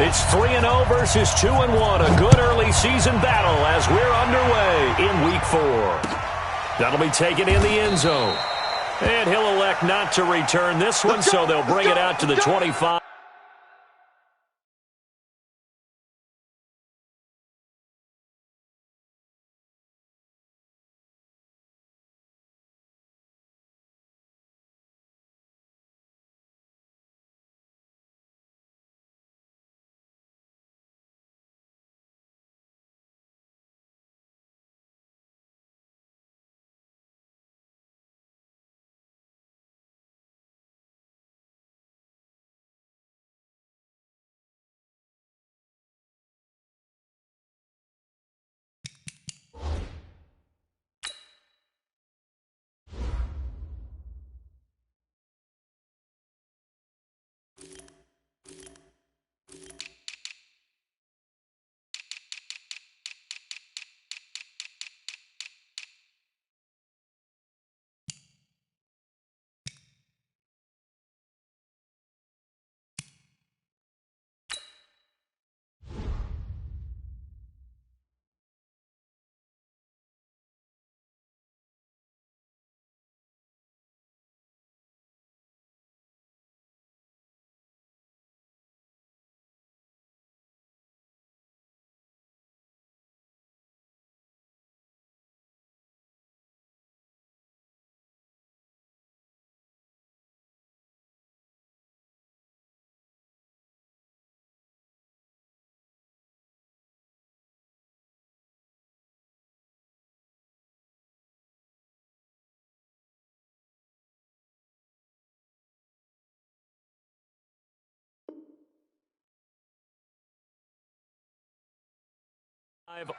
It's 3-0 versus 2-1. A good early season battle as we're underway in Week 4. That'll be taken in the end zone. And he'll elect not to return this one, so they'll bring it out to the 25.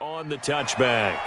On the touchback.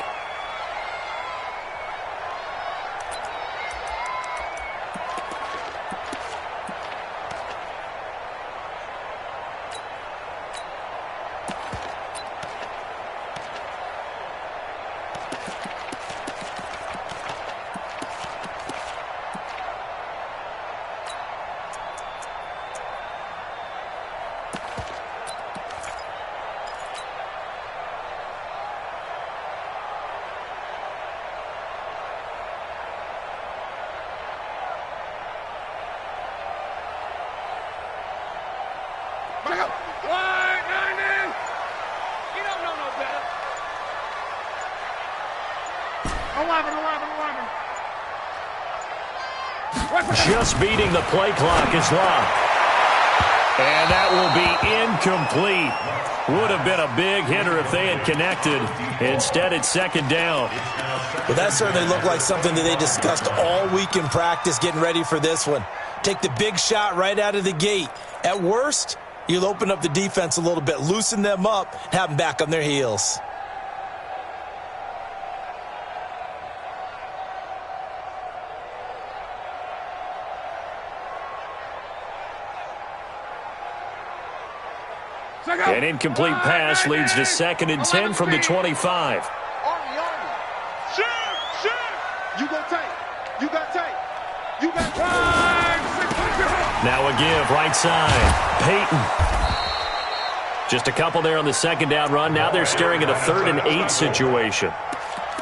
Just beating the play clock is locked. And that will be incomplete. Would have been a big hitter if they had connected. Instead, it's second down. Well, that certainly looked like something that they discussed all week in practice, getting ready for this one. Take the big shot right out of the gate. At worst, you'll open up the defense a little bit, loosen them up, have them back on their heels. An incomplete pass leads to 2nd and 10 from the 25. Shoot! You got tape. You got tape. You got tape. Now a give right side. Peyton. Just a couple there on the second down run. Now they're staring at a 3rd and 8 situation.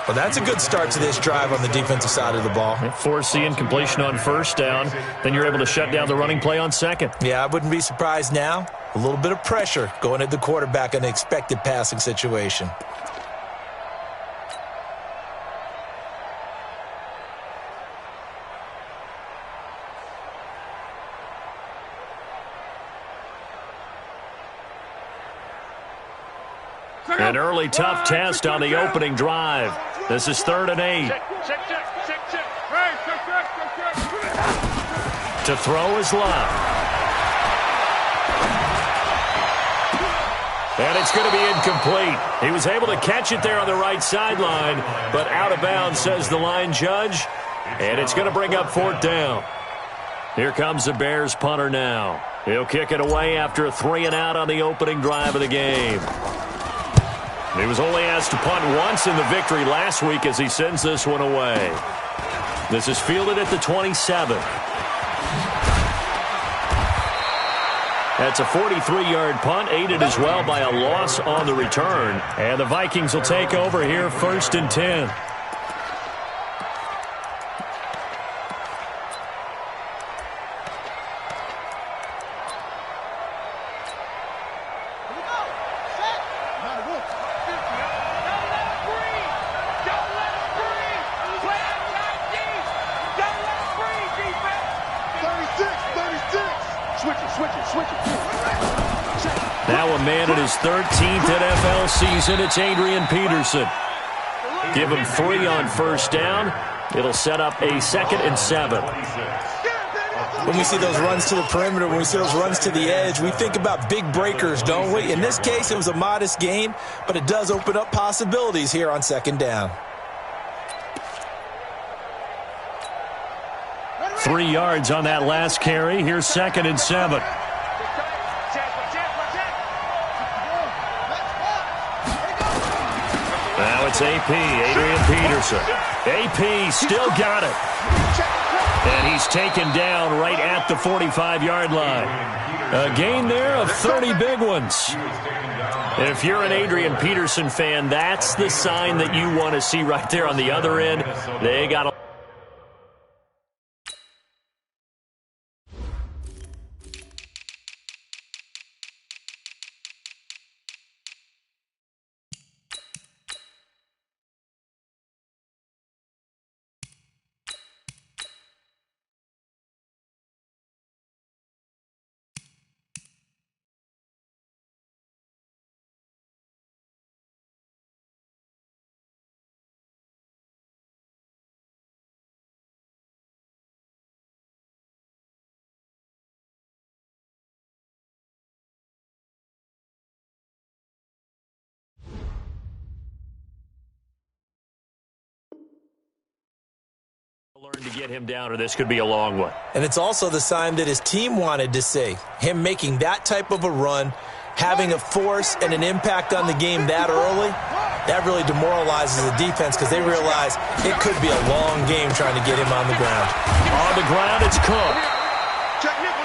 Well, that's a good start to this drive on the defensive side of the ball. Force the incompletion on first down. Then you're able to shut down the running play on second. Yeah, I wouldn't be surprised now. A little bit of pressure going at the quarterback in an expected passing situation. An early tough test on the opening drive. This is 3rd and 8. To throw is left. And it's going to be incomplete. He was able to catch it there on the right sideline, but out of bounds, says the line judge. And it's going to bring up 4th down. Here comes the Bears punter now. He'll kick it away after a 3-and-out on the opening drive of the game. He was only asked to punt once in the victory last week as he sends this one away. This is fielded at the 27. That's a 43-yard punt, aided as well by a loss on the return. And the Vikings will take over here, 1st and 10. Now a man in his 13th NFL season, it's Adrian Peterson. Give him 3 on 1st down. It'll set up a 2nd and 7. When we see those runs to the perimeter, when we see those runs to the edge, we think about big breakers, don't we? In this case, it was a modest gain, but it does open up possibilities here on 2nd down. 3 yards on that last carry. Here's 2nd and 7. Now it's AP, Adrian Peterson. AP still got it. And he's taken down right at the 45-yard line. A gain there of 30 big ones. If you're an Adrian Peterson fan, that's the sign that you want to see right there on the other end. They got a learn to get him down, or this could be a long one. And it's also the sign that his team wanted to see. Him making that type of a run, having a force and an impact on the game that early, that really demoralizes the defense because they realize it could be a long game trying to get him on the ground. On the ground, it's Cook.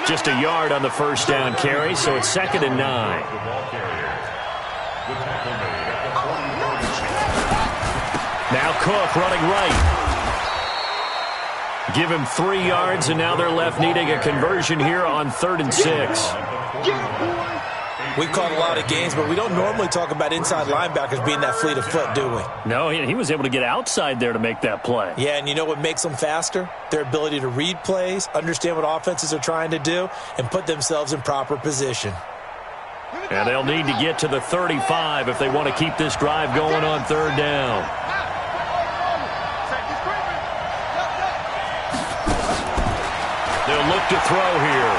Just a yard on the 1st down carry, so it's 2nd and 9. Now Cook running right. Give him 3 yards, and now they're left needing a conversion here on 3rd and 6. We've caught a lot of games, but we don't normally talk about inside linebackers being that fleet of foot, do we? No, he was able to get outside there to make that play. Yeah, and you know what makes them faster? Their ability to read plays, understand what offenses are trying to do, and put themselves in proper position. And they'll need to get to the 35 if they want to keep this drive going on 3rd down. They'll look to throw here.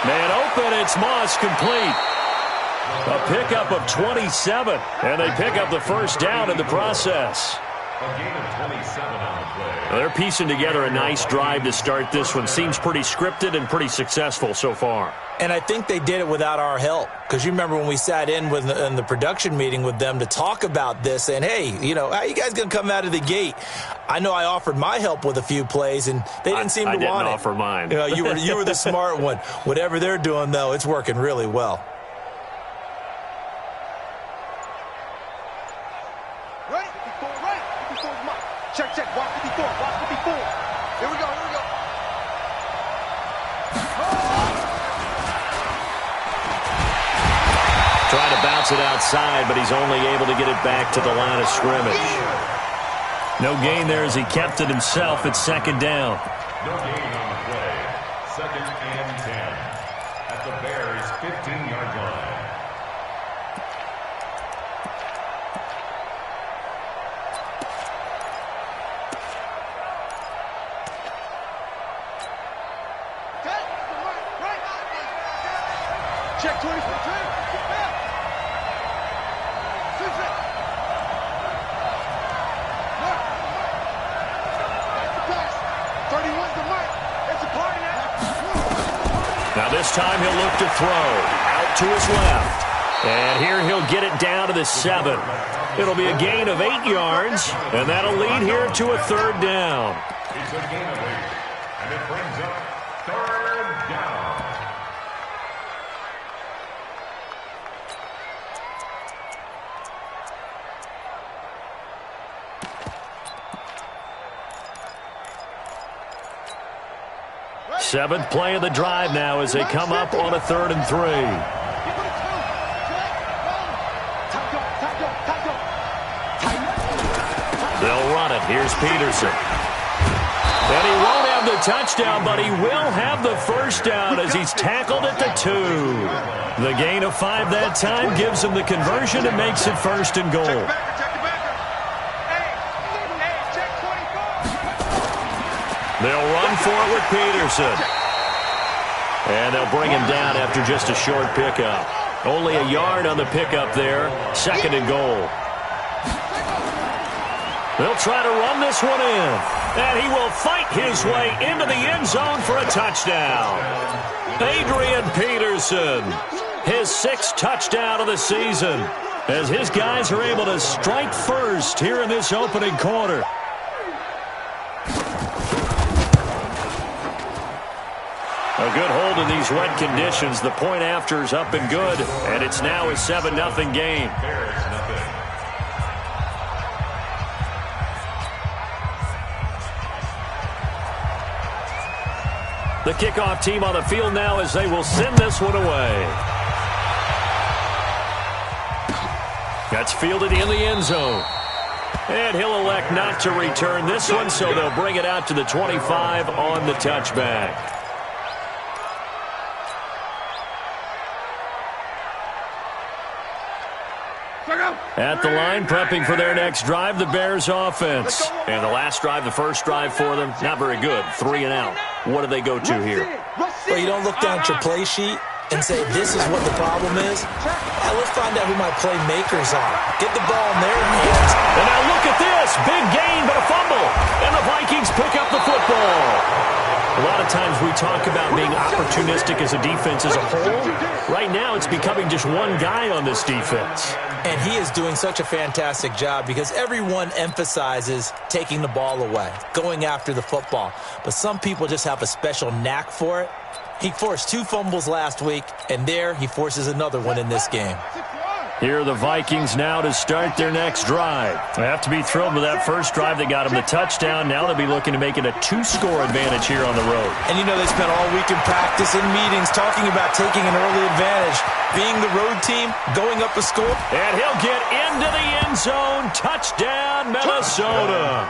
Man open, it's Moss, complete. A pickup of 27, and they pick up the 1st down in the process. Well, they're piecing together a nice drive to start this one. Seems pretty scripted and pretty successful so far. And I think they did it without our help. Because you remember when we sat in the production meeting with them to talk about this, and hey, you know, how are you guys going to come out of the gate? I know I offered my help with a few plays, and they didn't seem to want it. I didn't offer mine. You know, you were the smart one. Whatever they're doing, though, it's working really well. Right? Check. Watch 54. Here we go. Trying to bounce it outside, but he's only able to get it back to the line of scrimmage. No gain there as he kept it himself at 2nd down. No gain on the play. 2nd and 10 at the Bears' 15-yard line. Check 20. Now this time he'll look to throw out to his left. And here he'll get it down to the 7. It'll be a gain of 8 yards, and that'll lead here to a 3rd down. It's a gain of 8, and it brings up 3rd down. Seventh play of the drive now as they come up on a 3rd and 3. They'll run it. Here's Peterson. And he won't have the touchdown, but he will have the first down as he's tackled at the 2. The gain of 5 that time gives him the conversion and makes it 1st and goal. They'll run for it with Peterson. And they'll bring him down after just a short pickup. Only a yard on the pickup there. 2nd and goal. They'll try to run this one in. And he will fight his way into the end zone for a touchdown. Adrian Peterson, his 6th touchdown of the season, as his guys are able to strike first here in this opening quarter. A good hold in these wet conditions. The point after is up and good, and it's now a 7-0 game. The kickoff team on the field now as they will send this one away. That's fielded in the end zone. And he'll elect not to return this one, so they'll bring it out to the 25 on the touchback. At the line, prepping for their next drive, the Bears offense. And the last drive, the first drive for them, not very good. 3 and out. What do they go to here? Well, you don't look down at your play sheet and say, this is what the problem is. Let's find out who my playmakers are. Get the ball in their hands. And now look at this. Big gain, but a fumble. And the Vikings pick up the football. A lot of times we talk about being opportunistic as a defense as a whole. Right now it's becoming just one guy on this defense. And he is doing such a fantastic job because everyone emphasizes taking the ball away, going after the football. But some people just have a special knack for it. He forced 2 fumbles last week, and there he forces another one in this game. Here are the Vikings now to start their next drive. They have to be thrilled with that first drive that got them the touchdown. Now they'll be looking to make it a 2-score advantage here on the road. And you know they spent all week in practice and meetings talking about taking an early advantage. Being the road team, going up a score. And he'll get into the end zone. Touchdown, Minnesota.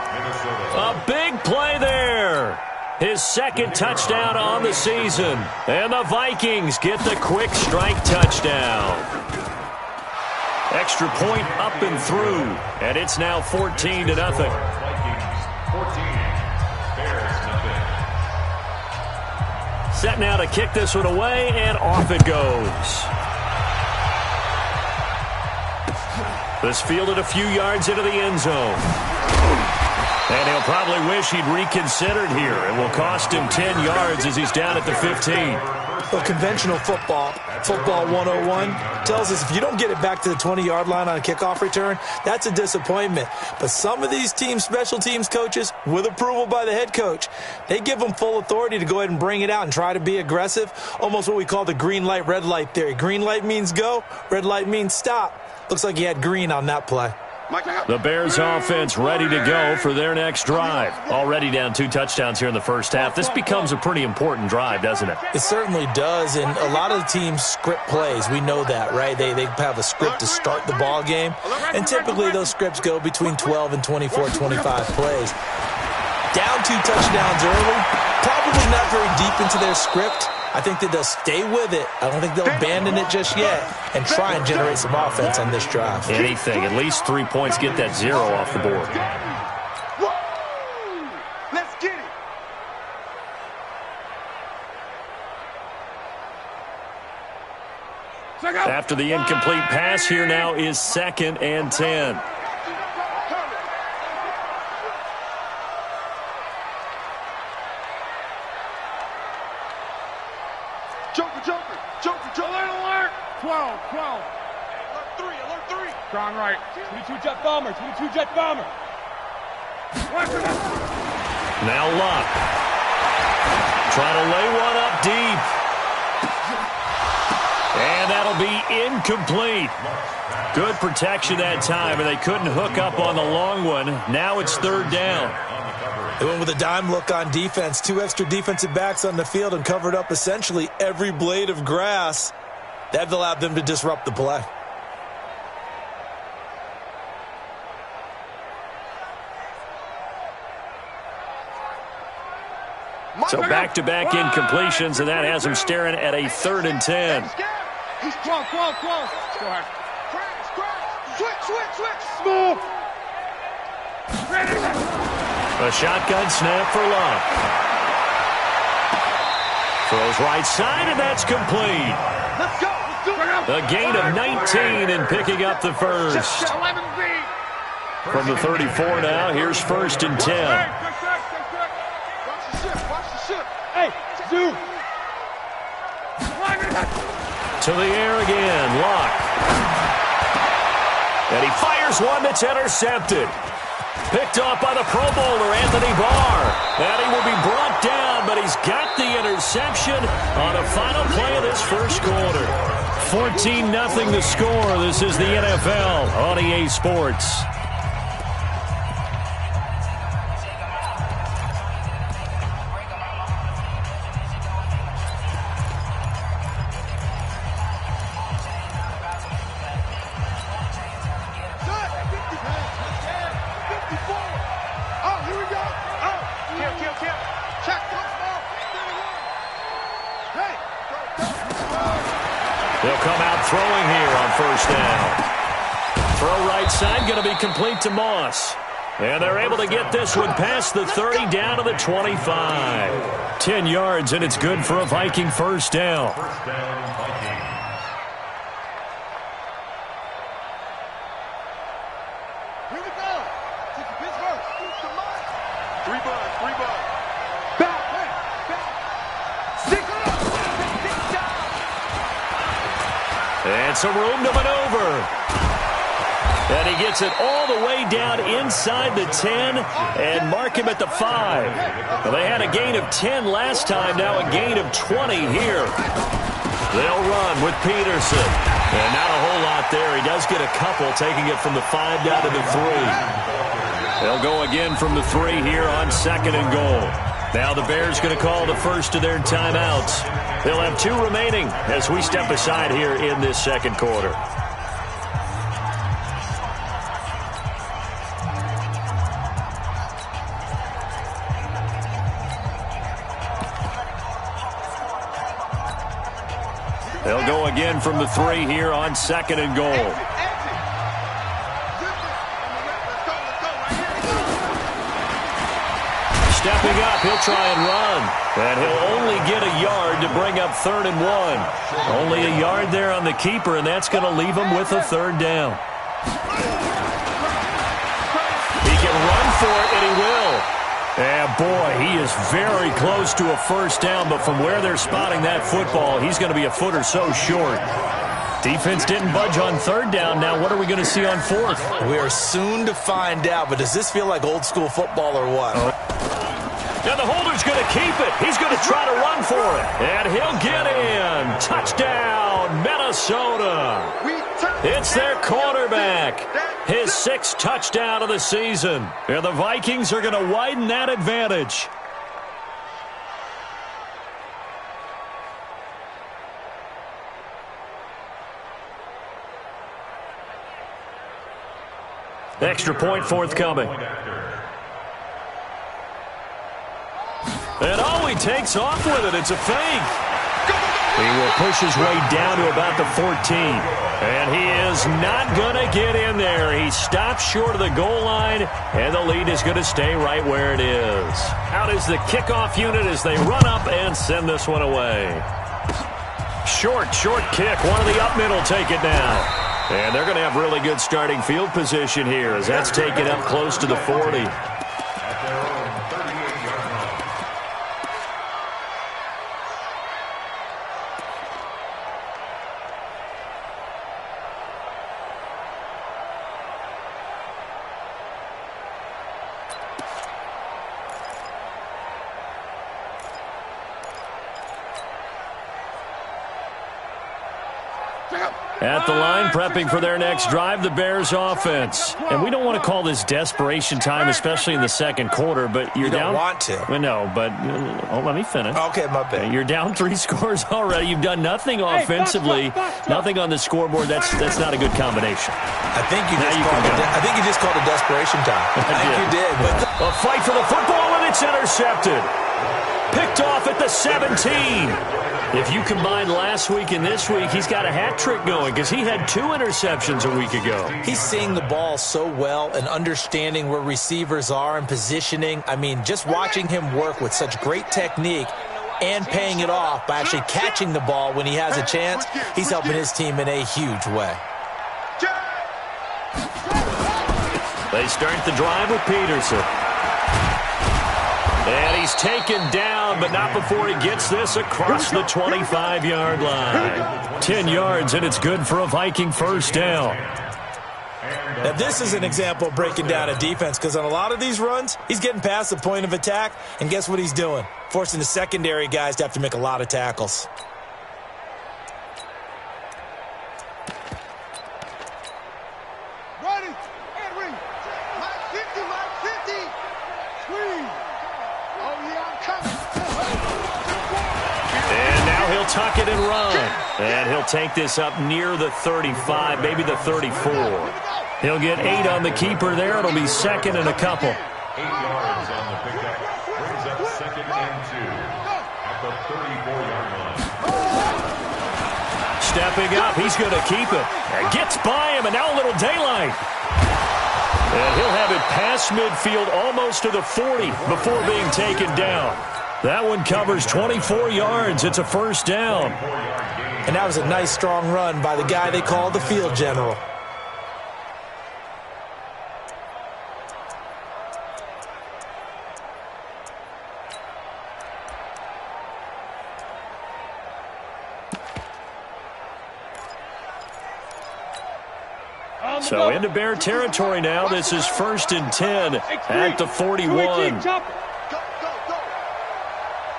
A big play there. His 2nd touchdown on the season. And the Vikings get the quick strike touchdown. Extra point up and through, and it's now 14-0. Set now to kick this one away, and off it goes. This fielded a few yards into the end zone. And he'll probably wish he'd reconsidered here. It will cost him 10 yards as he's down at the 15. Well, conventional football 101, tells us if you don't get it back to the 20-yard line on a kickoff return, that's a disappointment. But some of these teams, special teams coaches, with approval by the head coach, they give them full authority to go ahead and bring it out and try to be aggressive, almost what we call the green light, red light theory. Green light means go, red light means stop. Looks like he had green on that play. The Bears offense ready to go for their next drive. Already down 2 touchdowns here in the first half. This becomes a pretty important drive, doesn't it? It certainly does, and a lot of the teams script plays. We know that, right? They have a script to start the ball game, and typically those scripts go between 12 and 24, 25 plays. Down 2 touchdowns early, probably not very deep into their script. I think that they'll stay with it. I don't think they'll abandon it just yet and try and generate some offense on this drive. Anything. At least 3 points. Get that 0 off the board. Let's get it. After the incomplete pass, here now is 2nd and 10. Joker, alert! 12. Alert 3. Strong right. 22 jet bomber. Now Luck. Trying to lay one up deep. And that'll be incomplete. Good protection that time, and they couldn't hook up on the long one. Now it's 3rd down. They went with a dime look on defense. 2 extra defensive backs on the field and covered up essentially every blade of grass. That allowed them to disrupt the play. So back-to-back incompletions, and that has him staring at a 3rd and 10. He's close. Go ahead. Switch. Smooth. A shotgun snap for Luck. Throws right side, and that's complete. Let's go. A gain of 19 and picking up the first. 11B. From the 34 now, here's 1st and 10. Watch the ship. Hey, zoom. To the air again, Luck. And he fires one that's intercepted. Picked off by the Pro Bowler, Anthony Barr. And he will be brought down, but he's got the interception on a final play of this first quarter. 14-0 the score. This is the NFL on EA Sports. They'll come out throwing here on 1st down. Throw right side, going to be complete to Moss. And they're able to get this one past the 30 down to the 25. 10 yards, and it's good for a Viking 1st down. First down, Vikings. Here we go. Take the pitch first. Three bud. Back. Stick it up. And some room to maneuver. And he gets it all the way down inside the 10 and mark him at the 5. Well, they had a gain of 10 last time, now a gain of 20 here. They'll run with Peterson. And not a whole lot there. He does get a couple, taking it from the 5 down to the 3. They'll go again from the 3 here on 2nd and goal. Now the Bears going to call the first of their timeouts. They'll have 2 remaining as we step aside here in this second quarter. They'll go again from the 3 here on 2nd and goal. Stepping up, he'll try and run. And he'll only get a yard to bring up 3rd and 1. Only a yard there on the keeper, and that's going to leave him with a 3rd down. He can run for it, and he will. And boy, he is very close to a 1st down, but from where they're spotting that football, he's going to be a foot or so short. Defense didn't budge on 3rd down. Now what are we going to see on 4th? We are soon to find out, but does this feel like old school football or what? And the holder's going to keep it. He's going to try to run for it. And he'll get in. Touchdown, Minnesota. It's their quarterback. His 6th touchdown of the season. And the Vikings are going to widen that advantage. Extra point forthcoming. And oh, he takes off with it. It's a fake. He will push his way down to about the 14. And he is not going to get in there. He stops short of the goal line, and the lead is going to stay right where it is. Out is the kickoff unit as they run up and send this one away. Short kick. One of the up middle take it down. And they're going to have really good starting field position here as that's taken up close to the 40. At the line, prepping for their next drive, the Bears offense. And we don't want to call this desperation time, especially in the second quarter, but you're down. You don't want to. No, but let me finish. Okay, my bad. You're down 3 scores already. You've done nothing offensively, nothing on the scoreboard. That's not a good combination. I think you just called it desperation time. I think you did. But a fight for the football, and it's intercepted. Picked off at the 17. If you combine last week and this week, he's got a hat trick going because he had 2 interceptions a week ago. He's seeing the ball so well and understanding where receivers are and positioning. I mean, just watching him work with such great technique and paying it off by actually catching the ball when he has a chance, he's helping his team in a huge way. They start the drive with Peterson. And he's taken down, but not before he gets this across the 25-yard line. 10 yards, and it's good for a Viking first down. Now, this is an example of breaking down a defense because on a lot of these runs, he's getting past the point of attack, and guess what he's doing? Forcing the secondary guys to have to make a lot of tackles. Tuck it and run. And he'll take this up near the 35, maybe the 34. He'll get 8 on the keeper there. It'll be second and a couple. 8 yards on the pickup. Brings up second and 2 at the 34-yard line. Stepping up, he's going to keep it. And gets by him, and now a little daylight. And he'll have it past midfield almost to the 40 before being taken down. That one covers 24 yards. It's a first down. And that was a nice, strong run by the guy they call the field general. So into Bear territory now. This is 1st and 10 at the 41.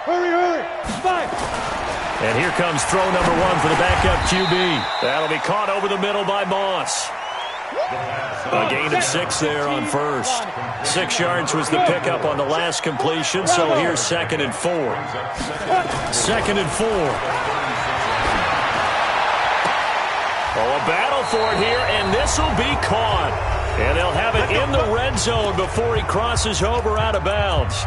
Hurry, 5. And here comes throw number 1 for the backup QB. That'll be caught over the middle by Moss. A gain of 6 there on first. 6 yards was the pickup on the last completion, so here's 2nd and 4. 2nd and 4. Oh, a battle for it here, and this will be caught. And they'll have it in the red zone before he crosses over out of bounds.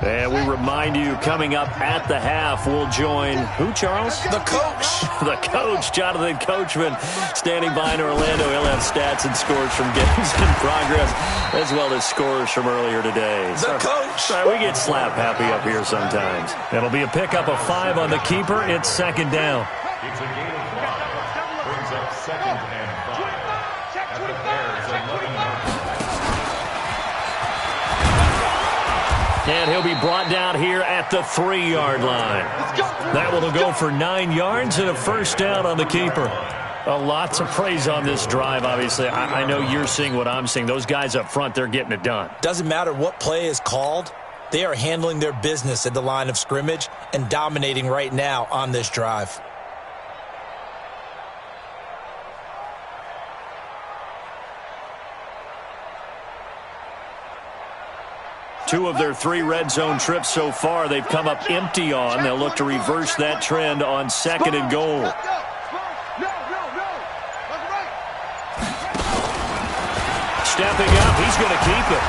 And we remind you, coming up at the half, we'll join who, Charles? The coach. The coach, Jonathan Coachman, standing by in Orlando. He'll have stats and scores from games in progress, as well as scores from earlier today. The coach. Sorry, we get slap happy up here sometimes. It'll be a pickup of 5 on the keeper. It's 2nd down. It's a gain of 5. Brings up 2nd and 5 at the Bears' 11-yard line. And he'll be brought down here at the 3-yard line. That one will go for 9 yards and a first down on the keeper. Lots of praise on this drive, obviously. I know you're seeing what I'm seeing. Those guys up front, they're getting it done. Doesn't matter what play is called. They are handling their business at the line of scrimmage and dominating right now on this drive. Two of their 3 red zone trips so far, they've come up empty on. They'll look to reverse that trend on 2nd and goal. Stepping up, he's going to keep it.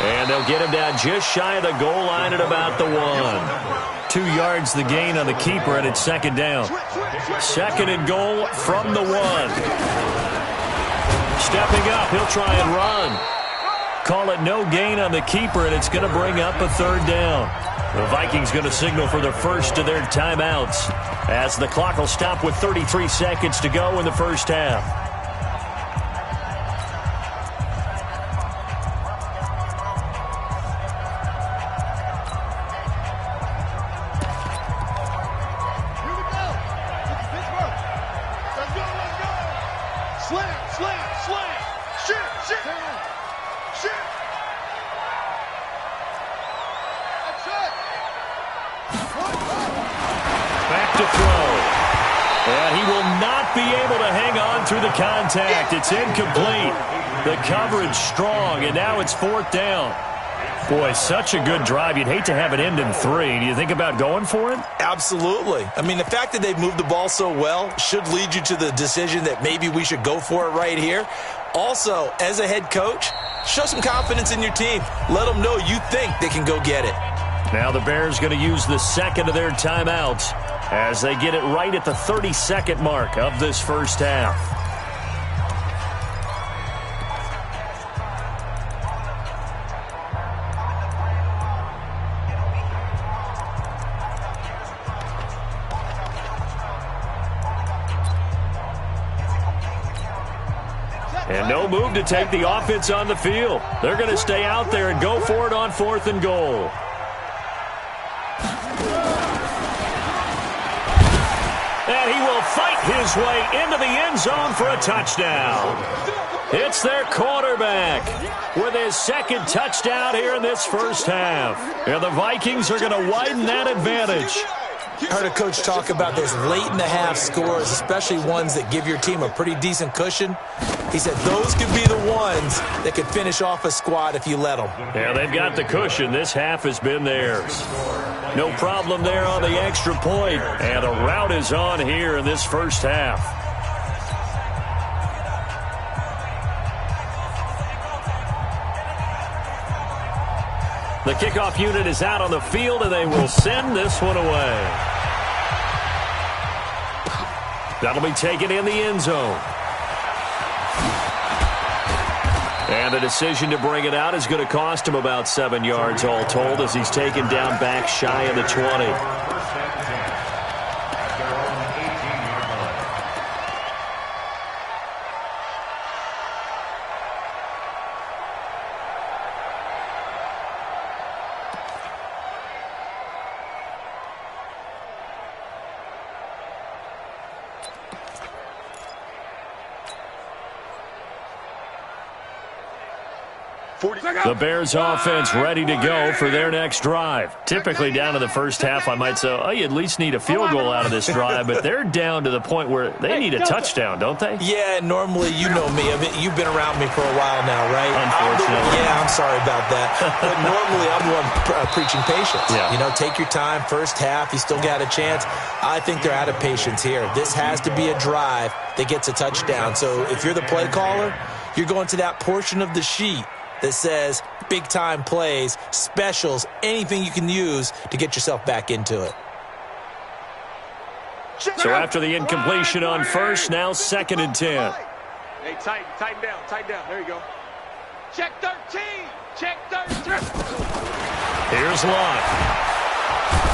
And they'll get him down just shy of the goal line at about the 1. 2 yards the gain on the keeper, and it's 2nd down. 2nd and goal from the 1. Stepping up, he'll try and run. Call it no gain on the keeper, and it's going to bring up a 3rd down. The Vikings going to signal for the first of their timeouts as the clock will stop with 33 seconds to go in the first half. to throw. And he will not be able to hang on through the contact. It's incomplete. The coverage strong, and now it's 4th down. Boy, such a good drive. You'd hate to have it end in 3. Do you think about going for it? Absolutely. I mean, the fact that they've moved the ball so well should lead you to the decision that maybe we should go for it right here. Also, as a head coach, show some confidence in your team. Let them know you think they can go get it. Now the Bears going to use the second of their timeouts as they get it right at the 32nd mark of this first half. And no move to take the offense on the field. They're going to stay out there and go for it on 4th and goal. And he will fight his way into the end zone for a touchdown. It's their quarterback with his second touchdown here in this first half. And the Vikings are going to widen that advantage. I heard a coach talk about those late-in-the-half scores, especially ones that give your team a pretty decent cushion. He said those could be the ones that could finish off a squad if you let them. Yeah, they've got the cushion. This half has been theirs. No problem there on the extra point. And the rout is on here in this first half. The kickoff unit is out on the field, and they will send this one away. That'll be taken in the end zone. And the decision to bring it out is going to cost him about 7 yards all told as he's taken down back shy of the 20. The Bears offense ready to go for their next drive. Typically down to the first half, I might say, oh, you at least need a field goal out of this drive, but they're down to the point where they need a touchdown, don't they? Yeah, normally, you know me. I mean, you've been around me for a while now, right? Unfortunately. I'm sorry about that. But normally, I'm the one preaching patience. Yeah. You know, take your time. First half, you still got a chance. I think they're out of patience here. This has to be a drive that gets a touchdown. So if you're the play caller, you're going to that portion of the sheet that says big-time plays, specials, anything you can use to get yourself back into it. So after the incompletion on first, now 2nd and 10. Hey, tighten down. There you go. Check 13. Check 13. Here's Lott.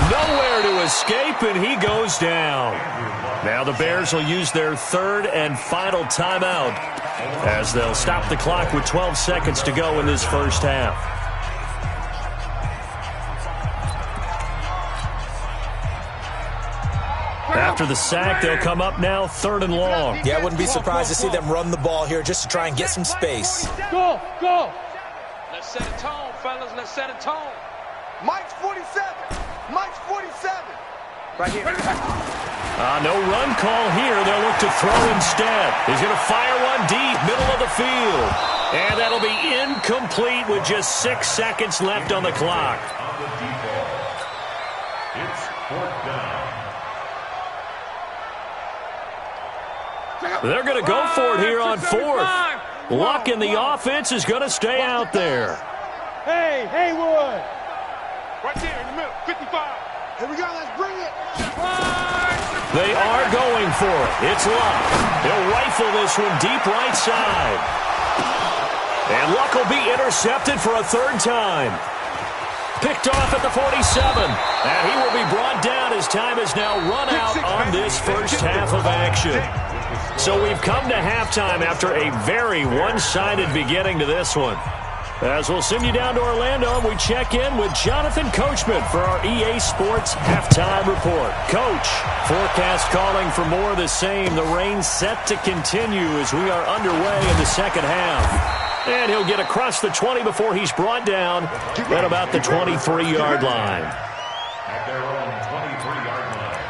Nowhere to escape, and he goes down. Now the Bears will use their 3rd and final timeout as they'll stop the clock with 12 seconds to go in this first half. After the sack, they'll come up now 3rd and long. Yeah, I wouldn't be surprised to see them run the ball here just to try and get some space. Go! Let's set a tone, fellas. Let's set a tone. Mike's 47. Mike's 47. Right here. No run call here. They'll look to throw instead. He's going to fire one deep, middle of the field. And that'll be incomplete with just 6 seconds left on the clock. It's 4th down. They're going to go for it here on 4th. Luck in the offense is going to stay out there. Hey, Haywood! Right there in the middle. 55. Here we go. Let's bring it. They are going for it. It's Luck. He'll rifle this one deep right side. And Luck will be intercepted for a 3rd time. Picked off at the 47. And he will be brought down as time has now run out on this first half of action. So we've come to halftime after a very one-sided beginning to this one. As we'll send you down to Orlando, and we check in with Jonathan Coachman for our EA Sports Halftime Report. Coach, forecast calling for more of the same. The rain set to continue as we are underway in the second half. And he'll get across the 20 before he's brought down at about the 23-yard line. At their own 23-yard line.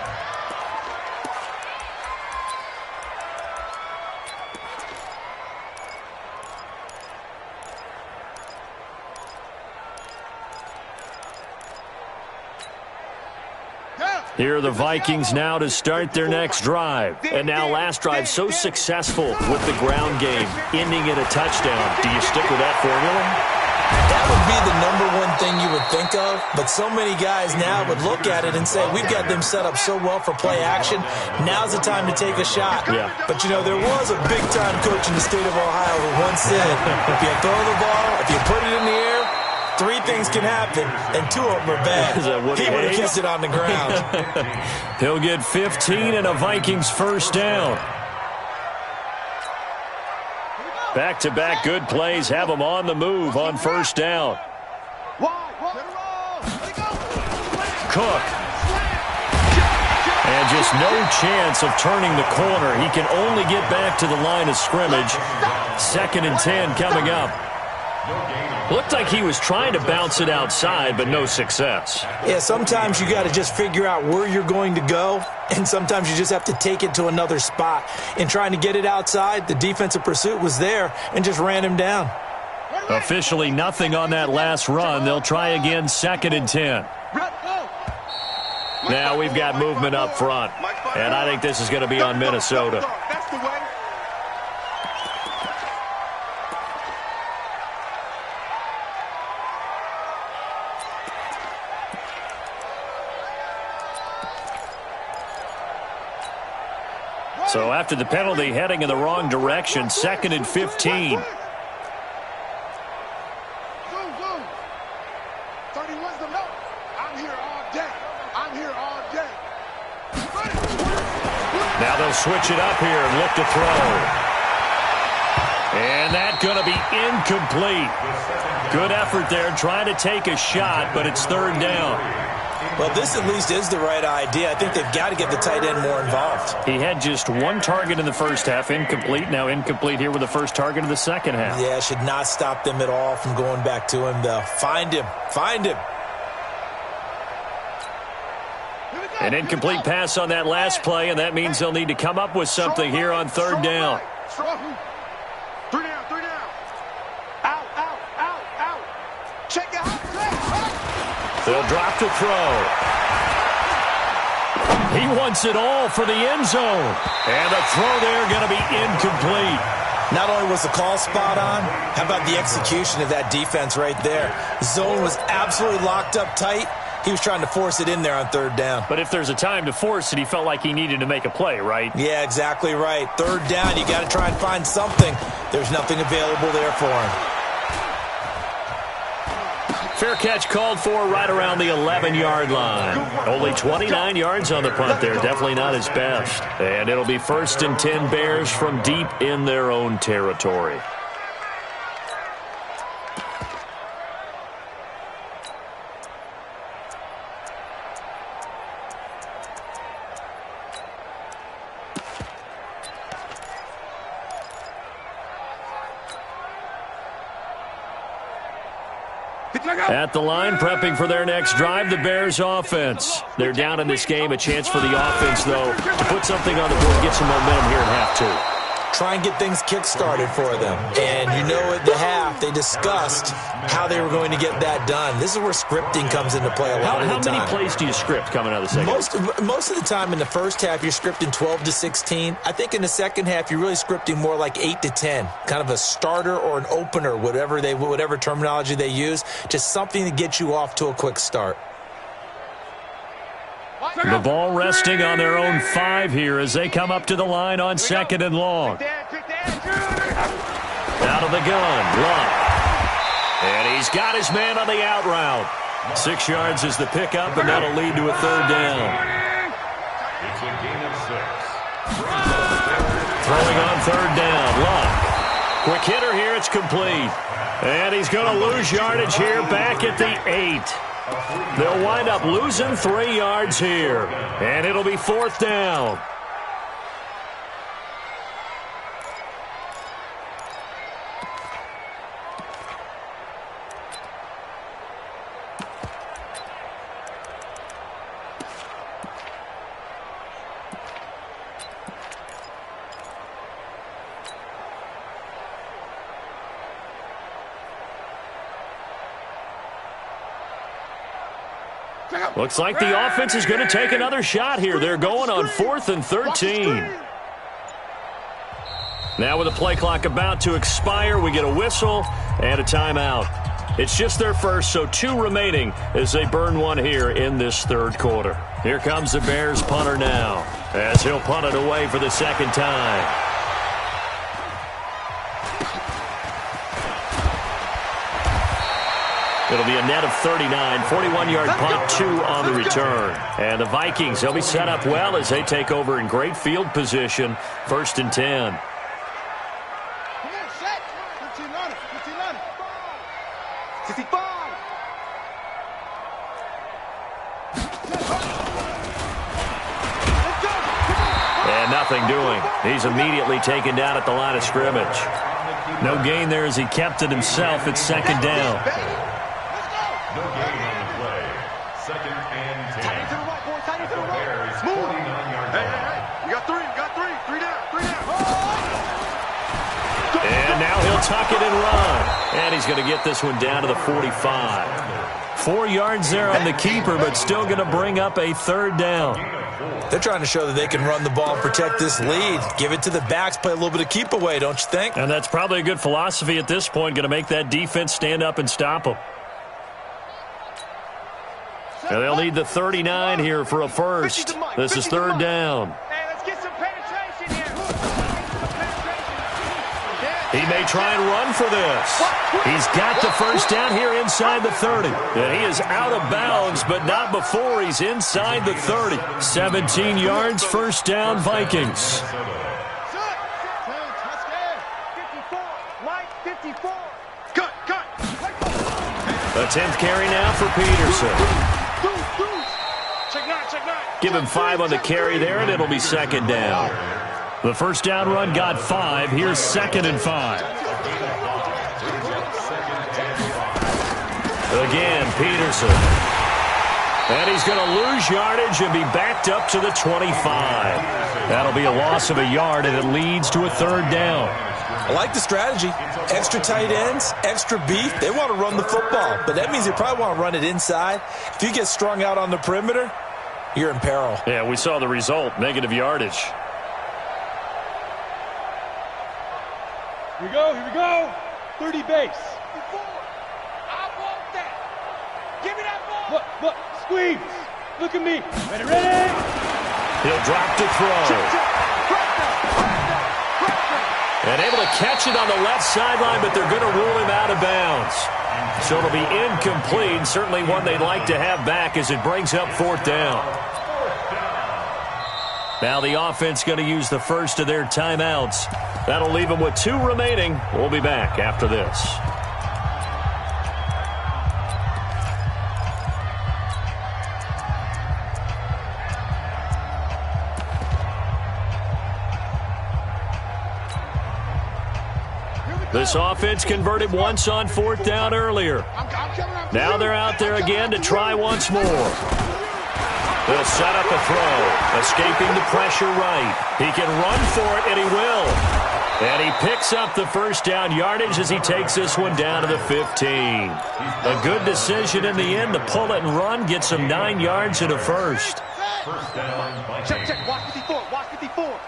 Here are the Vikings now to start their next drive. And now last drive so successful with the ground game, ending in a touchdown. Do you stick with that formula? That would be the #1 thing you would think of, but so many guys now would look at it and say, we've got them set up so well for play action, now's the time to take a shot. Yeah. But, you know, there was a big-time coach in the state of Ohio who once said, if you throw the ball, if you put it in the air, 3 things can happen, and 2 of them are bad. He would have kissed it on the ground. He'll get 15 and a Vikings first down. Back-to-back good plays have them on the move on first down. Cook. And just no chance of turning the corner. He can only get back to the line of scrimmage. 2nd and 10 coming up. Looked like he was trying to bounce it outside, but no success. Yeah, sometimes you got to just figure out where you're going to go, and sometimes you just have to take it to another spot. In trying to get it outside, the defensive pursuit was there and just ran him down. Officially nothing on that last run. They'll try again, 2nd and 10. Now we've got movement up front, and I think this is going to be on Minnesota. So after the penalty, heading in the wrong direction, 2nd and 15. Now they'll switch it up here and look to throw. And that's going to be incomplete. Good effort there, trying to take a shot, but it's 3rd down. Well, this at least is the right idea. I think they've got to get the tight end more involved. He had just 1 target in the first half, incomplete. Now incomplete here with the first target of the second half. Yeah, should not stop them at all from going back to him, though. Find him. Find him. An incomplete pass on that last play, and that means they'll need to come up with something here on 3rd down. 3 down, 3 down. Out, out, out, out. Check it out. They'll drop to throw. He wants it all for the end zone. And the throw there going to be incomplete. Not only was the call spot on, how about the execution of that defense right there? Zone was absolutely locked up tight. He was trying to force it in there on 3rd down. But if there's a time to force it, he felt like he needed to make a play, right? Yeah, exactly right. 3rd down, you got to try and find something. There's nothing available there for him. Fair catch called for right around the 11-yard line. Only 29 yards on the punt there. Definitely not his best. And it'll be 1st and 10 Bears from deep in their own territory. At the line, prepping for their next drive, the Bears offense. They're down in this game. A chance for the offense, though, to put something on the board, get some momentum here at half 2. Try and get things kick-started for them. And you know at the half, they discussed how they were going to get that done. This is where scripting comes into play a lot of the time. How many plays do you script coming out of the second half? Most of the time in the first half, you're scripting 12 to 16. I think in the second half, you're really scripting more like 8 to 10. Kind of a starter or an opener, whatever terminology they use. Just something to get you off to a quick start. The ball resting on their own 5 here as they come up to the line on 2nd and long. Out of the gun, Luck. And he's got his man on the out route. 6 yards is the pickup, and that'll lead to a 3rd down. It's a gain of 6. Throwing on 3rd down, Luck. Quick hitter here, it's complete. And he's going to lose yardage here back at the 8. They'll wind up losing 3 yards here, and it'll be 4th down. Looks like the offense is going to take another shot here. They're going on 4th and 13. Now with the play clock about to expire, we get a whistle and a timeout. It's just their first, so 2 remaining as they burn one here in this 3rd quarter. Here comes the Bears punter now, as he'll punt it away for the 2nd time. It'll be a net of 39, 41-yard punt, 2 on the return. And the Vikings, they'll be set up well as they take over in great field position, 1st and 10. And nothing doing. He's immediately taken down at the line of scrimmage. No gain there as he kept it himself at 2nd down. No gain on the play. 2nd and 10. Tight to the right, boys. Tight to the right. Bears 49-yard line. Hey. You got 3. You got 3. 3 down. 3 down. And now he'll tuck it and run. And he's going to get this one down to the 45. 4 yards there on the keeper, but still going to bring up a 3rd down. They're trying to show that they can run the ball and protect this lead. Give it to the backs, play a little bit of keep away, don't you think? And that's probably a good philosophy at this point, going to make that defense stand up and stop them. And they'll need the 39 here for a first. This is 3rd down. Hey, let's get some penetration here. He may try and run for this. He's got the first down here inside the 30. And he is out of bounds, but not before he's inside the 30. 17 yards, 1st down, Vikings. 54. Mike, 54. Cut. The 10th carry now for Peterson. Check 9. Give him 5 on the carry there, and it'll be 2nd down. The 1st down run got 5. Here's 2nd and 5. Again, Peterson. And he's going to lose yardage and be backed up to the 25. That'll be a loss of a yard, and it leads to a 3rd down. I like the strategy. Extra tight ends, extra beef. They want to run the football, but that means they probably want to run it inside. If you get strung out on the perimeter, you're in peril. Yeah, we saw the result, negative yardage. Here we go. 30 base. I want that. Give me that ball. Look, squeeze. Look at me. Ready. He'll drop to throw. And able to catch it on the left sideline, but they're going to rule him out of bounds. So it'll be incomplete, certainly one they'd like to have back as it brings up 4th down. Now the offense going to use the first of their timeouts. That'll leave them with 2 remaining. We'll be back after this. This offense converted once on 4th down earlier. Now they're out there again to try once more. They'll set up a throw, escaping the pressure right. He can run for it, and he will. And he picks up the 1st down yardage as he takes this one down to the 15. A good decision in the end to pull it and run, get some 9 yards and a first. Check. Watch 54.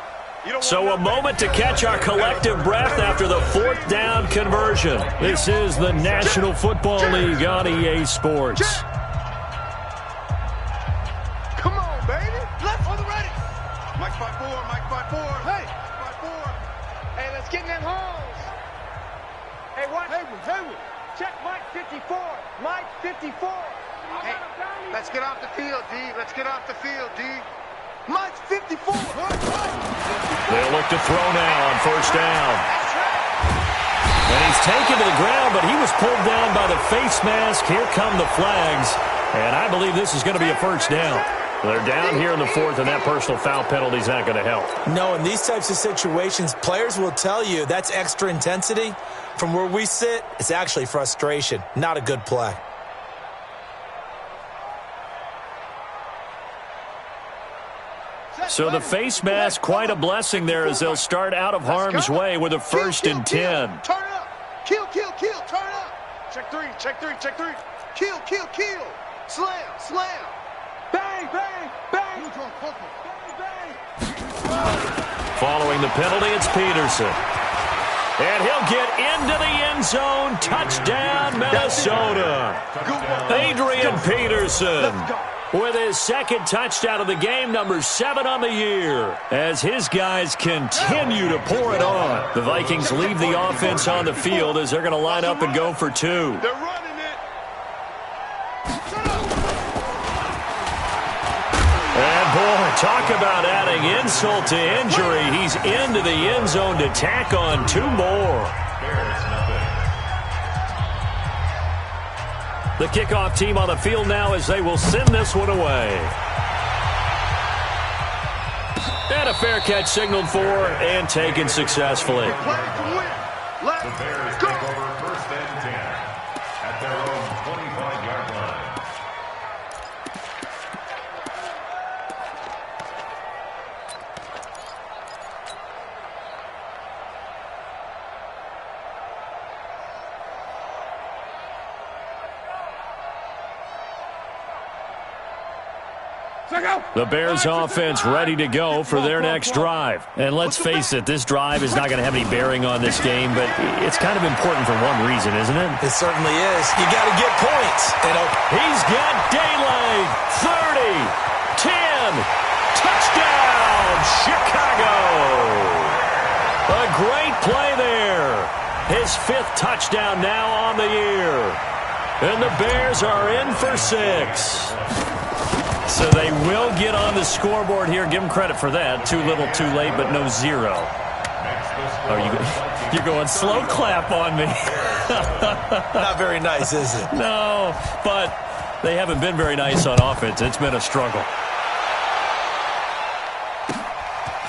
So a moment to catch our collective breath after the 4th down conversion. This is the National Football League on EA Sports. Come on, baby. Let's on the ready. Mike 5-4. Hey, 5-4. Hey, let's get in them holes. Hey, watch. Haywood. Check Mike 54. Mike 54. Hey, let's get off the field, D. Mike's 54. They'll look to throw now on 1st down. And he's taken to the ground, but he was pulled down by the face mask. Here come the flags. And I believe this is going to be a 1st down. They're down here in the 4th, and that personal foul penalty is not going to help. No, in these types of situations, players will tell you that's extra intensity. From where we sit, it's actually frustration. Not a good play. So the face mask, quite a blessing there as they'll start out of harm's way with a 1st and 10. Turn up. Kill. Turn up. Check 3. Kill. Slam. Following the penalty, it's Peterson. And he'll get into the end zone. Touchdown, Minnesota. Adrian Peterson with his second touchdown of the game, number 7 on the year, as his guys continue to pour it on. The Vikings leave the offense on the field as they're going to line up and go for 2. They're running it. And boy, talk about adding insult to injury. He's into the end zone to tack on 2 more. The kickoff team on the field now as they will send this one away. And a fair catch signaled for and taken successfully. Play to win. Let's The Bears go. take over 1st and 10 at their own 25-yard line. The Bears offense ready to go for their next drive. And let's face it, this drive is not going to have any bearing on this game, but it's kind of important for one reason, isn't it? It certainly is. You got to get points. He's got daylight. 30, 10, touchdown, Chicago. A great play there. His 5th touchdown now on the year. And the Bears are in for 6. So they will get on the scoreboard here. Give them credit for that. Too little, too late, but no 0. Oh, you're going slow clap on me. Not very nice, is it? No, but they haven't been very nice on offense. It's been a struggle.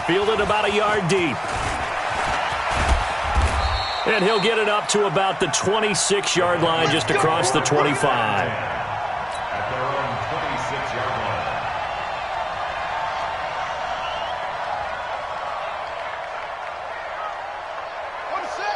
Fielded about a yard deep. And he'll get it up to about the 26-yard line, just across the 25.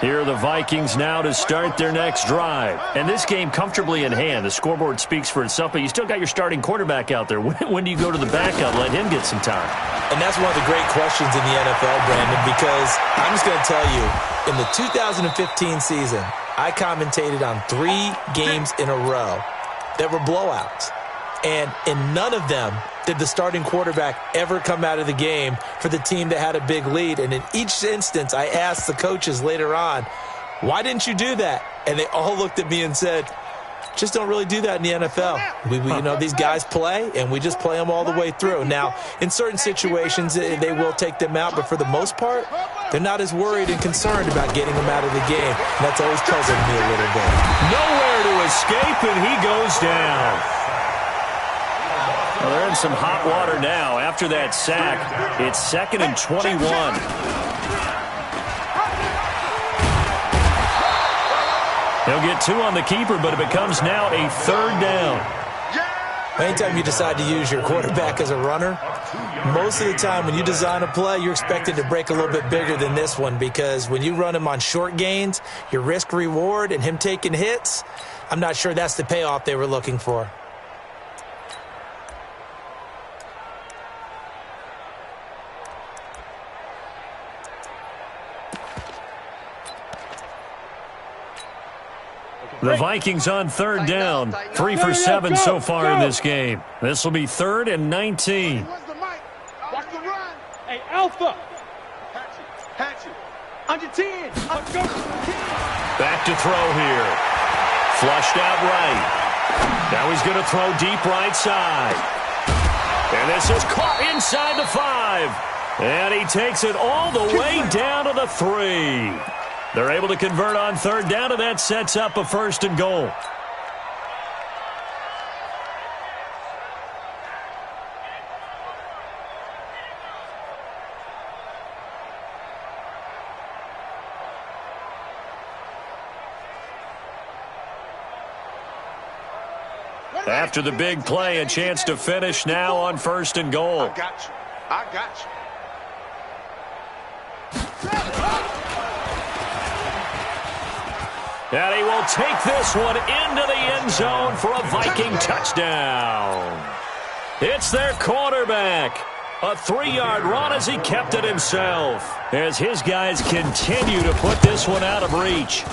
Here are the Vikings now to start their next drive. And this game comfortably in hand. The scoreboard speaks for itself, but you still got your starting quarterback out there. When do you go to the backup, let him get some time? And that's one of the great questions in the NFL, Brandon, because I'm just going to tell you, in the 2015 season, I commentated on 3 games in a row that were blowouts. And in none of them did the starting quarterback ever come out of the game for the team that had a big lead. And in each instance, I asked the coaches later on, why didn't you do that? And they all looked at me and said, just don't really do that in the NFL. You know, these guys play, and we just play them all the way through. Now, in certain situations, they will take them out, but for the most part, they're not as worried and concerned about getting them out of the game. And that's always puzzled me a little bit. Nowhere to escape, and he goes down. Well, they're in some hot water now. After that sack, it's 2nd and 21. He'll get 2 on the keeper, but it becomes now a 3rd down. Anytime you decide to use your quarterback as a runner, most of the time when you design a play, you're expected to break a little bit bigger than this one, because when you run him on short gains, your risk-reward and him taking hits, I'm not sure that's the payoff they were looking for. The Vikings on 3rd down. 3 for 7 so far in this game. This will be 3rd and 19. Where's the mic? Watch the run. Hey, Alpha. Hatchet. Under 10. Back to throw here. Flushed out right. Now he's going to throw deep right side. And this is caught inside the 5. And he takes it all the way down to the 3. They're able to convert on 3rd down, and that sets up a 1st and goal. After the big play, a chance to finish now on 1st and goal. I got you. I got you. And he will take this one into the end zone for a Viking touchdown. It's their quarterback, A 3-yard run as he kept it himself. As his guys continue to put this one out of reach.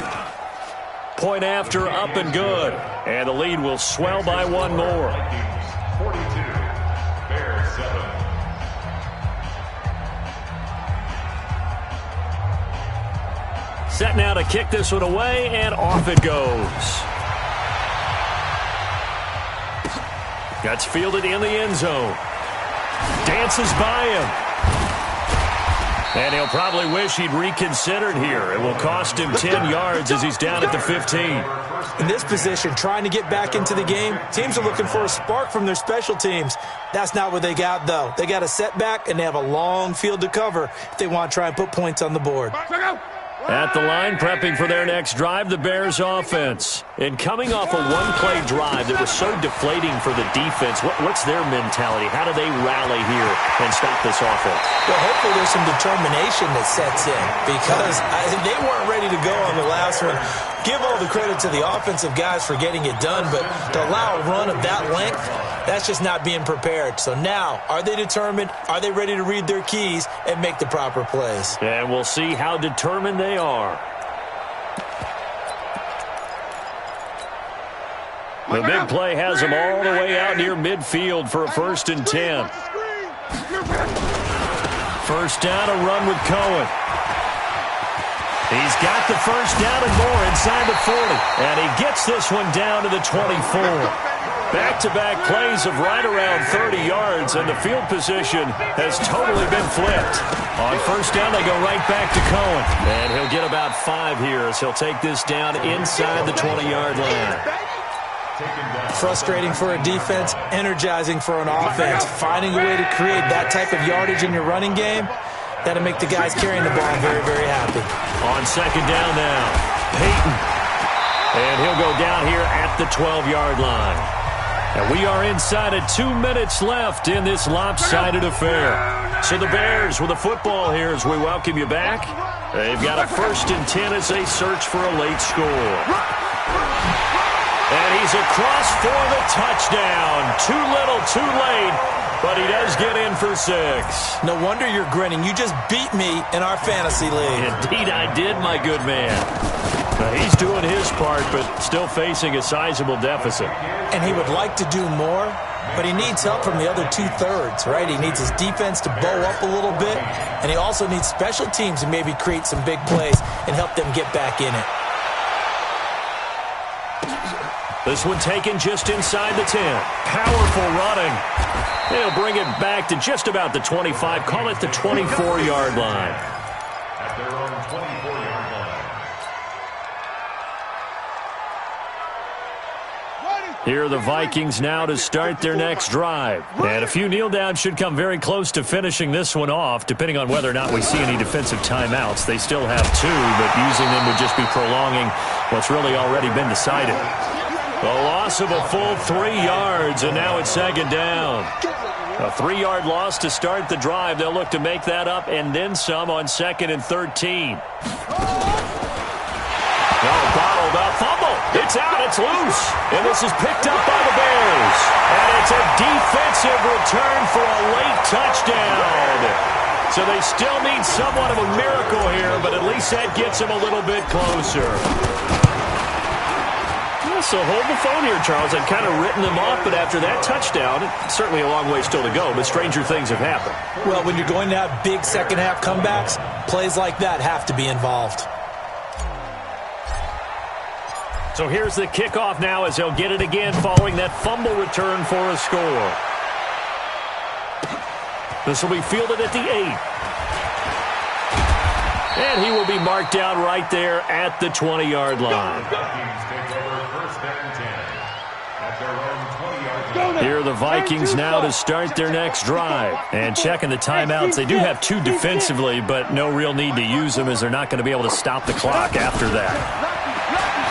Point after, up and good. And the lead will swell by one more. 42, Bears 7. Set now to kick this one away, and off it goes. Gets fielded in the end zone. Dances by him. And he'll probably wish he'd reconsidered here. It will cost him 10 yards as he's down at the 15. In this position, trying to get back into the game, teams are looking for a spark from their special teams. That's not what they got, though. They got a setback, and they have a long field to cover if they want to try and put points on the board. At the line, prepping for their next drive, the Bears offense. And coming off a one-play drive that was so deflating for the defense, what's their mentality? How do they rally here and stop this offense? Well, hopefully there's some determination that sets in because they weren't ready to go on the last one. Give all the credit to the offensive guys for getting it done, but to allow a run of that length, that's just not being prepared. So now, are they determined? Are they ready to read their keys and make the proper plays? And we'll see how determined they are. The big play has them all the way out near midfield for a 1st and 10. First down, a run with Cohen. He's got the first down and more inside the 40. And he gets this one down to the 24. Back-to-back plays of right around 30 yards, and the field position has totally been flipped. On first down, they go right back to Cohen. And he'll get about 5 here as he'll take this down inside the 20-yard line. Frustrating for a defense, energizing for an offense. Finding a way to create that type of yardage in your running game, that'll make the guys carrying the ball very, very happy. On second down now, Peyton. And he'll go down here at the 12-yard line. And we are inside of 2 minutes left in this lopsided affair. So the Bears with the football here as we welcome you back. They've got a 1st and 10 as they search for a late score. And he's across for the touchdown. Too little, too late, but he does get in for 6. No wonder you're grinning. You just beat me in our fantasy league. Indeed I did, my good man. He's doing his part, but still facing a sizable deficit. And he would like to do more, but he needs help from the other 2/3, right? He needs his defense to bow up a little bit, and he also needs special teams to maybe create some big plays and help them get back in it. This one taken just inside the 10. Powerful running. He'll bring it back to just about the 25. Call it the 24-yard line. At their own 24-yard line. Here are the Vikings now to start their next drive. And a few kneel downs should come very close to finishing this one off, depending on whether or not we see any defensive timeouts. They still have 2, but using them would just be prolonging what's really already been decided. The loss of a full 3 yards, and now it's second down. A 3-yard loss to start the drive. They'll look to make that up and then some on 2nd and 13. Bottled up, fumble. It's out, it's loose. And this is picked up by the Bears. And it's a defensive return for a late touchdown. So they still need somewhat of a miracle here, but at least that gets them a little bit closer. So hold the phone here, Charles. I've kind of written them off, but after that touchdown, it's certainly a long way still to go, but stranger things have happened. Well, when you're going to have big second-half comebacks, plays like that have to be involved. So here's the kickoff now as they'll get it again following that fumble return for a score. This will be fielded at the 8. And he will be marked down right there at the 20-yard line. Here are the Vikings now to start their next drive. And checking the timeouts, they do have 2 defensively, but no real need to use them as they're not going to be able to stop the clock after that.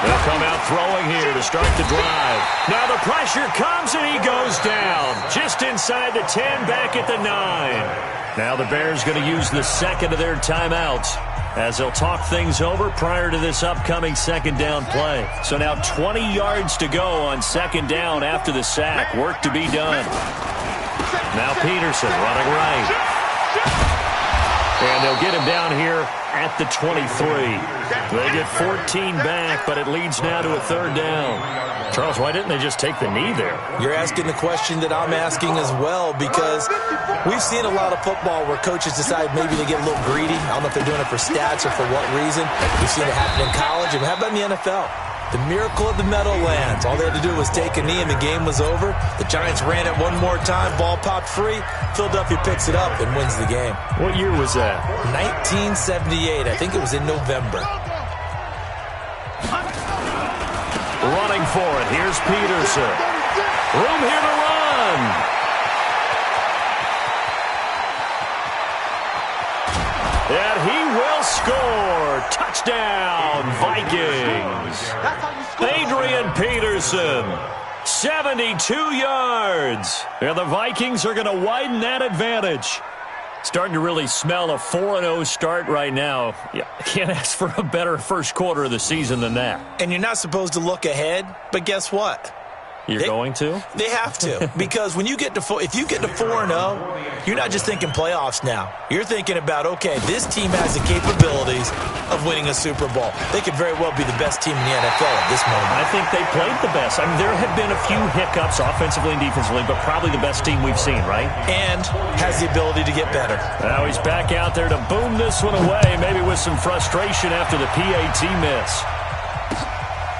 They'll come out throwing here to start the drive. Now the pressure comes and he goes down. Just inside the 10, back at the 9. Now the Bears going to use the 2nd of their timeouts as they'll talk things over prior to this upcoming 2nd down play. So now 20 yards to go on 2nd down after the sack. Work to be done. Now Peterson running right. And they'll get him down here at the 23. They get 14 back, but it leads now to a third down. Charles, why didn't they just take the knee there? You're asking the question that I'm asking as well, because we've seen a lot of football where coaches decide maybe they get a little greedy. I don't know if they're doing it for stats or for what reason. We've seen it happen in college, and how about in the NFL? The miracle of the Meadowlands. All they had to do was take a knee and the game was over. The Giants ran it one more time. Ball popped free. Philadelphia picks it up and wins the game. What year was that? 1978. I think it was in November. Running for it. Here's Peterson. Room here to run. And he will score. Touchdown, Vikings. Adrian Peterson, 72 yards. And the Vikings are going to widen that advantage. Starting to really smell a 4-0 start right now. Yeah, can't ask for a better first quarter of the season than that. And you're not supposed to look ahead, but guess what? You're going to? They have to, because when you get to if you get to 4-0, you're not just thinking playoffs now. You're thinking about, okay, this team has the capabilities of winning a Super Bowl. They could very well be the best team in the NFL at this moment. I think they played the best. I mean, there have been a few hiccups offensively and defensively, but probably the best team we've seen, right? And has the ability to get better. Now he's back out there to boom this one away, maybe with some frustration after the PAT miss.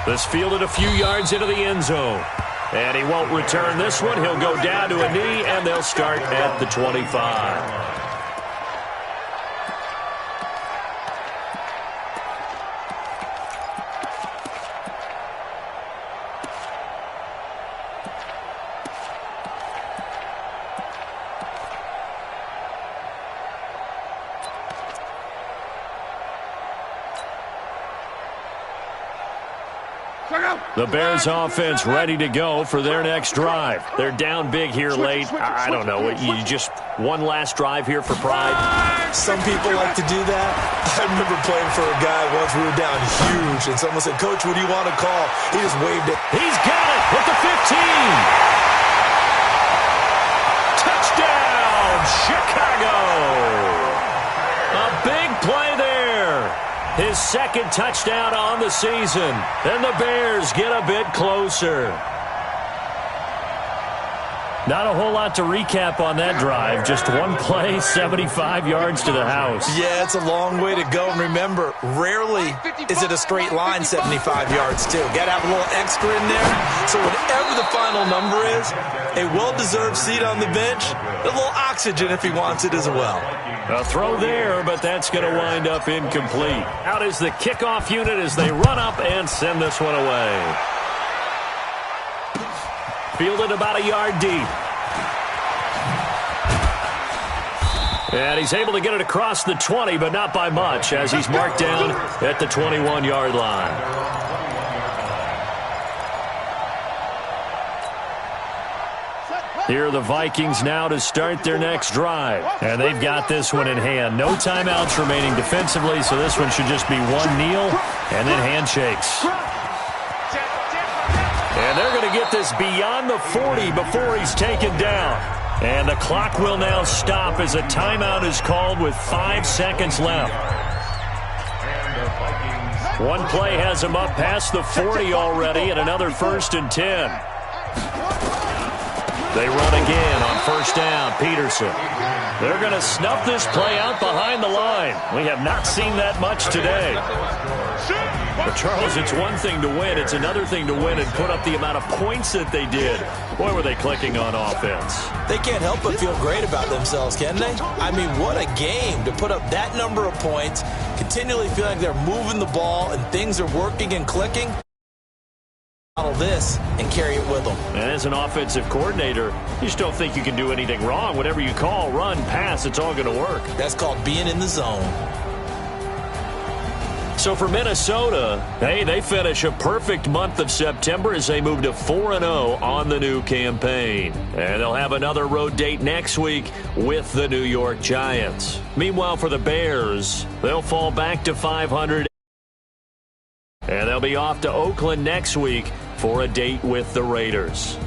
This fielded a few yards into the end zone. And he won't return this one. He'll go down to a knee, and they'll start at the 25. The Bears offense ready to go for their next drive. They're down big here late. I don't know. You just one last drive here for pride? Some people like to do that. I remember playing for a guy once. We were down huge, and someone said, "Coach, what do you want to call?" He just waved it. He's got it at the 15. Touchdown, Chicago. A big play there. His second touchdown on the season. And the Bears get a bit closer. Not a whole lot to recap on that drive. Just one play, 75 yards to the house. Yeah, it's a long way to go. And remember, rarely is it a straight line 75 yards, too. Got to have a little extra in there. So whatever the final number is, a well-deserved seat on the bench, a little oxygen if he wants it as well. A throw there, but that's going to wind up incomplete. Out is the kickoff unit as they run up and send this one away. Fielded about a yard deep. And he's able to get it across the 20, but not by much, as he's marked down at the 21-yard line. Here are the Vikings now to start their next drive. And they've got this one in hand. No timeouts remaining defensively, so this one should just be one kneel and then handshakes. And they're going to get this beyond the 40 before he's taken down. And the clock will now stop as a timeout is called with 5 seconds left. One play has him up past the 40 already, and another 1st and 10. They run again on first down. Peterson. They're going to snuff this play out behind the line. We have not seen that much today. But, Charles, it's one thing to win. It's another thing to win and put up the amount of points that they did. Boy, were they clicking on offense. They can't help but feel great about themselves, can they? I mean, what a game to put up that number of points, continually feel like they're moving the ball and things are working and clicking. Model this and carry it with them. And as an offensive coordinator, you just don't think you can do anything wrong. Whatever you call, run, pass, it's all going to work. That's called being in the zone. So for Minnesota, hey, they finish a perfect month of September as they move to 4-0 on the new campaign. And they'll have another road date next week with the New York Giants. Meanwhile, for the Bears, they'll fall back to 500. And they'll be off to Oakland next week for a date with the Raiders.